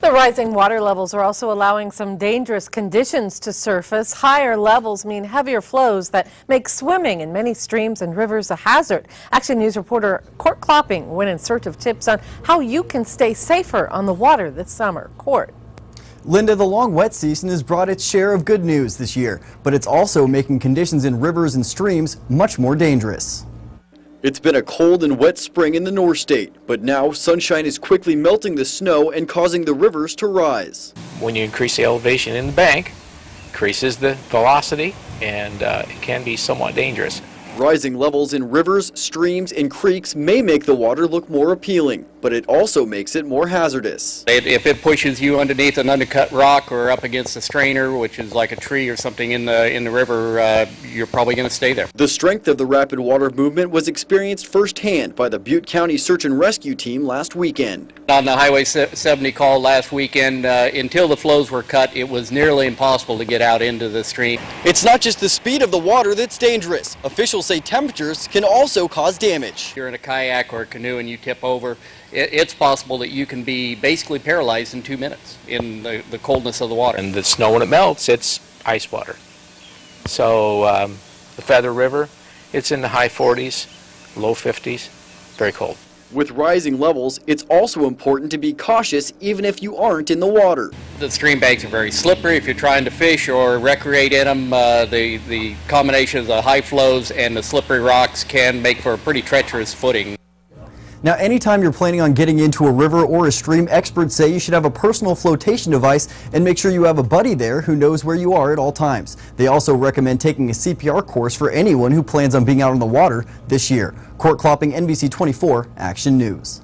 The rising water levels are also allowing some dangerous conditions to surface. Higher levels mean heavier flows that make swimming in many streams and rivers a hazard. Action News reporter Court Klopping went in search of tips on how you can stay safer on the water this summer. Court. Linda, the long wet season has brought its share of good news this year, but it's also making conditions in rivers and streams much more dangerous. It's been a cold and wet spring in the North State, but now sunshine is quickly melting the snow and causing the rivers to rise. When you increase the elevation in the bank, increases the velocity, and it can be somewhat dangerous. Rising levels in rivers, streams, and creeks may make the water look more appealing, but it also makes it more hazardous. If it pushes you underneath an undercut rock or up against a strainer, which is like a tree or something in the river, you're probably going to stay there. The strength of the rapid water movement was experienced firsthand by the Butte County Search and Rescue Team last weekend. On the Highway 70 call last weekend, until the flows were cut, it was nearly impossible to get out into the stream. It's not just the speed of the water that's dangerous. Officials say temperatures can also cause damage. If you're in a kayak or a canoe and you tip over, it's possible that you can be basically paralyzed in 2 minutes in the coldness of the water. And the snow, when it melts, it's ice water. So the Feather River, it's in the high 40s, low 50s, very cold. With rising levels, it's also important to be cautious even if you aren't in the water. The stream banks are very slippery if you're trying to fish or recreate in them. The combination of the high flows and the slippery rocks can make for a pretty treacherous footing. Now, anytime you're planning on getting into a river or a stream, experts say you should have a personal flotation device and make sure you have a buddy there who knows where you are at all times. They also recommend taking a CPR course for anyone who plans on being out on the water this year. Court Klopping, NBC 24 Action News.